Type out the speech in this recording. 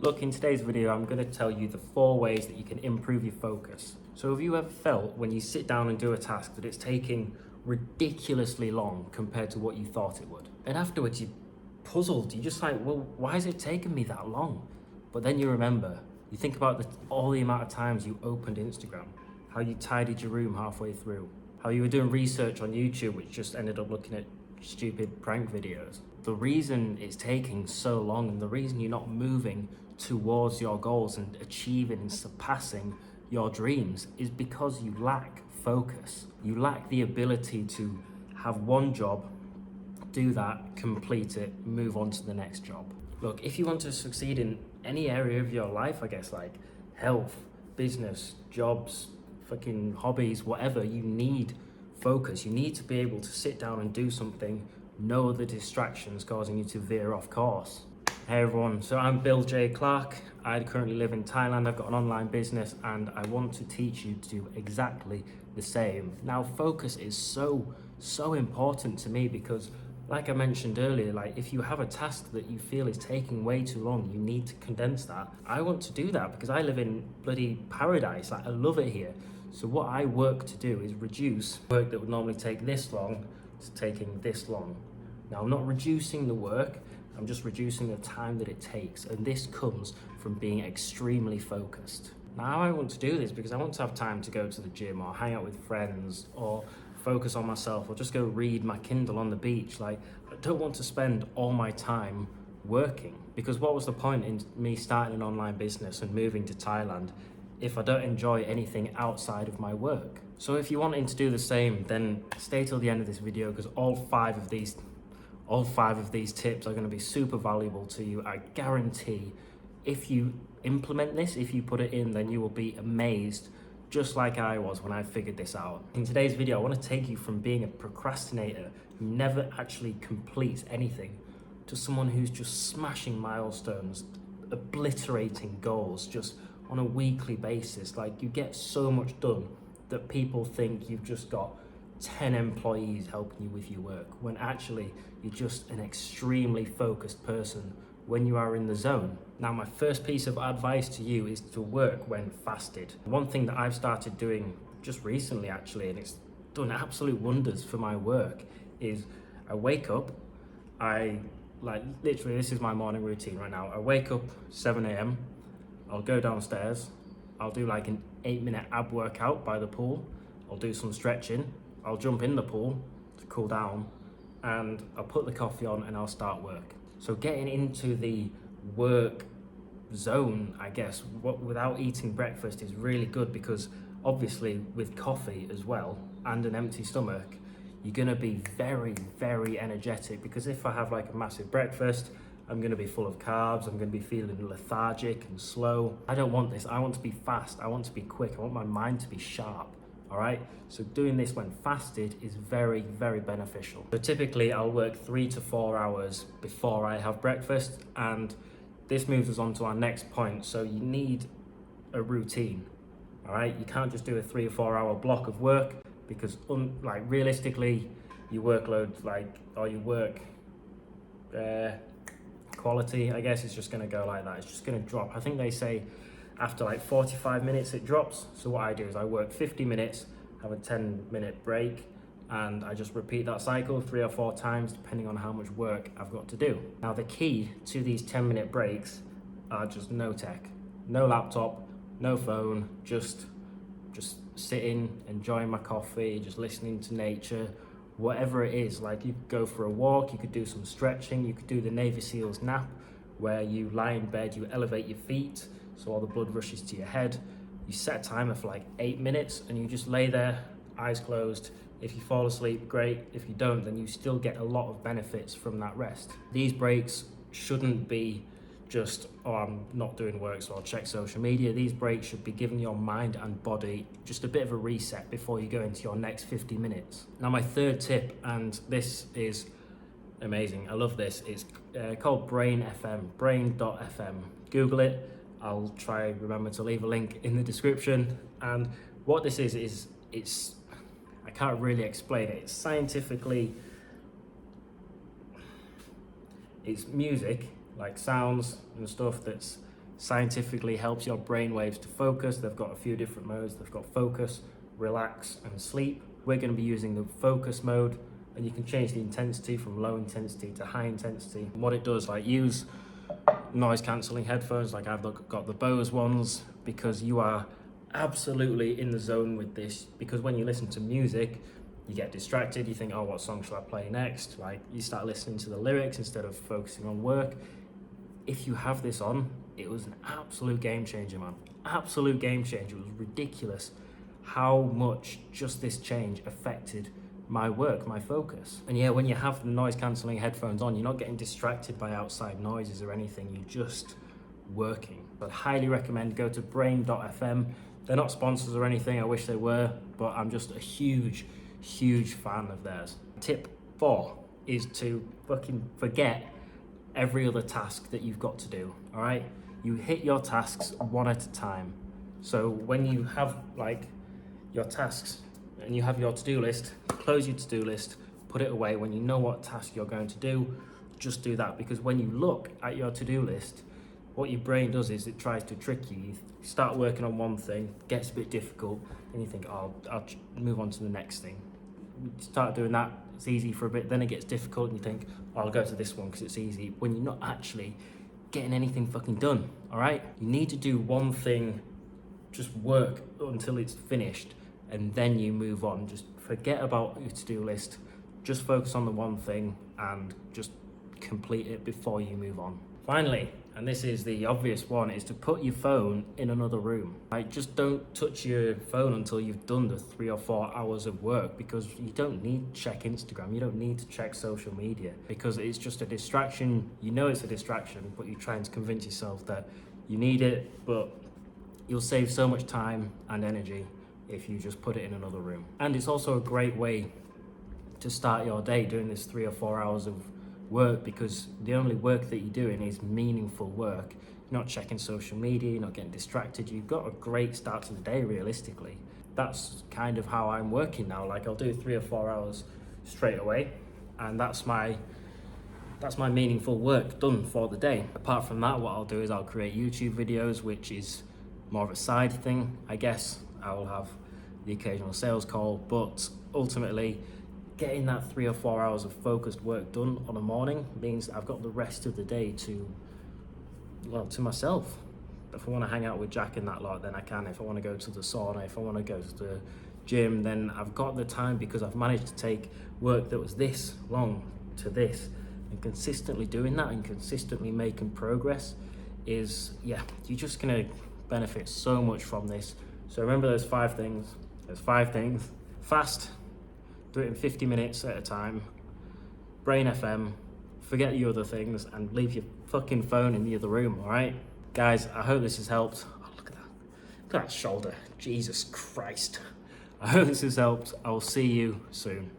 Look, in today's video, I'm going to tell you the 4 ways that you can improve your focus. So have you ever felt when you sit down and do a task that it's taking ridiculously long compared to what you thought it would? And afterwards you're puzzled, you're just like, well, why is it taking me that long? But then you remember, you think about all the amount of times you opened Instagram, how you tidied your room halfway through, how you were doing research on YouTube which just ended up looking at stupid prank videos. The reason it's taking so long and the reason you're not moving towards your goals and achieving and surpassing your dreams is because you lack focus. You lack the ability to have one job, do that, complete it, move on to the next job. Look, if you want to succeed in any area of your life, I guess, like health, business, jobs, fucking hobbies, whatever, you need focus. You need to be able to sit down and do something, no other distractions causing you to veer off course. Hey everyone, so I'm Bill J Clarke. I currently live in Thailand. I've got an online business and I want to teach you to do exactly the same. Now, focus is so important to me because, like I mentioned earlier, like if you have a task that you feel is taking way too long, you need to condense that. I want to do that because I live in bloody paradise. Like, I love it here. So what I work to do is reduce work that would normally take this long to taking this long. Now, I'm not reducing the work, I'm just reducing the time that it takes. And this comes from being extremely focused. Now, I want to do this because I want to have time to go to the gym or hang out with friends or focus on myself or just go read my Kindle on the beach. Like, I don't want to spend all my time working, because what was the point in me starting an online business and moving to Thailand if I don't enjoy anything outside of my work? So if you're wanting to do the same, then stay till the end of this video because all five of these tips are going to be super valuable to you. I guarantee if you implement this, if you put it in, then you will be amazed, just like I was when I figured this out. In today's video, I want to take you from being a procrastinator who never actually completes anything to someone who's just smashing milestones, obliterating goals just on a weekly basis. Like, you get so much done that people think you've just got 10 employees helping you with your work, when actually you're just an extremely focused person when you are in the zone. Now, my first piece of advice to you is to work when fasted. One thing that I've started doing just recently actually, and it's done absolute wonders for my work, is I wake up, literally this is my morning routine right now. I wake up 7 a.m, I'll go downstairs, I'll do like an 8-minute ab workout by the pool, I'll do some stretching, I'll jump in the pool to cool down, and I'll put the coffee on and I'll start work. So getting into the work zone, I guess, without eating breakfast is really good, because obviously with coffee as well and an empty stomach, you're gonna be very energetic, because if I have like a massive breakfast, I'm gonna be full of carbs, I'm gonna be feeling lethargic and slow. I don't want this. I want to be fast, I want to be quick, I want my mind to be sharp. All right, so doing this when fasted is very beneficial. So typically I'll work 3 to 4 hours before I have breakfast, and this moves us on to our next point. So you need a routine. All right, you can't just do a 3 or 4 hour block of work, because realistically your workload, or your work quality, I guess, is just going to go like that. It's just going to drop. I think they say after like 45 minutes it drops. So what I do is I work 50 minutes, have a 10-minute break, and I just repeat that cycle 3 or 4 times depending on how much work I've got to do. Now, the key to these 10-minute breaks are just no tech, no laptop, no phone, just sitting, enjoying my coffee, just listening to nature, whatever it is. Like, you could go for a walk, you could do some stretching, you could do the Navy SEALs nap, where you lie in bed, you elevate your feet so all the blood rushes to your head. You set a timer for like 8 minutes and you just lay there, eyes closed. If you fall asleep, great. If you don't, then you still get a lot of benefits from that rest. These breaks shouldn't be just, oh, I'm not doing work, so I'll check social media. These breaks should be giving your mind and body just a bit of a reset before you go into your next 50 minutes. Now, my third tip, and this is amazing, I love this, it's called Brain FM, brain.fm. Google it. I'll try remember to leave a link in the description. And what this is it's, I can't really explain it. It's scientifically, it's music, like sounds and stuff that's scientifically helps your brain waves to focus. They've got a few different modes. They've got focus, relax, and sleep. We're going to be using the focus mode, and you can change the intensity from low intensity to high intensity. And what it does, like, use noise cancelling headphones, like I've got the Bose ones, because you are absolutely in the zone with this. Because when you listen to music, you get distracted, you think, oh, what song shall I play next? Like, you start listening to the lyrics instead of focusing on work. If you have this on, it was an absolute game changer, man. Absolute game changer. It was ridiculous how much just this change affected my work, my focus. And yeah, when you have the noise cancelling headphones on, you're not getting distracted by outside noises or anything, you're just working. I'd highly recommend go to brain.fm. They're not sponsors or anything, I wish they were, but I'm just a huge fan of theirs. Tip 4 is to fucking forget every other task that you've got to do, all right? You hit your tasks one at a time. So when you have like your tasks and you have your to-do list, close your to-do list, put it away. When you know what task you're going to do, just do that. Because when you look at your to-do list, what your brain does is it tries to trick you. You start working on one thing, gets a bit difficult, and you think, oh, I'll move on to the next thing. You start doing that, it's easy for a bit, then it gets difficult, and you think, oh, I'll go to this one because it's easy, when you're not actually getting anything fucking done, all right? You need to do one thing, just work until it's finished, and then you move on. Just forget about your to-do list, just focus on the one thing and just complete it before you move on. Finally, and this is the obvious one, is to put your phone in another room. Like, just don't touch your phone until you've done the 3 or 4 hours of work, because you don't need to check Instagram, you don't need to check social media, because it's just a distraction. You know it's a distraction, but you're trying to convince yourself that you need it, but you'll save so much time and energy if you just put it in another room. And it's also a great way to start your day, doing this 3 or 4 hours of work, because the only work that you're doing is meaningful work. You're not checking social media, you're not getting distracted. You've got a great start to the day, realistically. That's kind of how I'm working now. Like, I'll do 3 or 4 hours straight away, and that's my meaningful work done for the day. Apart from that, what I'll do is I'll create YouTube videos, which is more of a side thing, I guess. I will have the occasional sales call, but ultimately getting that 3 or 4 hours of focused work done on a morning means I've got the rest of the day to myself. If I want to hang out with Jack and that lot, then I can. If I want to go to the sauna, if I want to go to the gym, then I've got the time, because I've managed to take work that was this long to this, and consistently doing that and consistently making progress is, yeah, you're just gonna benefit so much from this. So remember those 5 things. There's 5 things. Fast, do it in 50 minutes at a time. Brain FM, forget your other things, and leave your fucking phone in the other room, all right? Guys, I hope this has helped. Oh, look at that. Look at that shoulder. Jesus Christ. I hope this has helped. I will see you soon.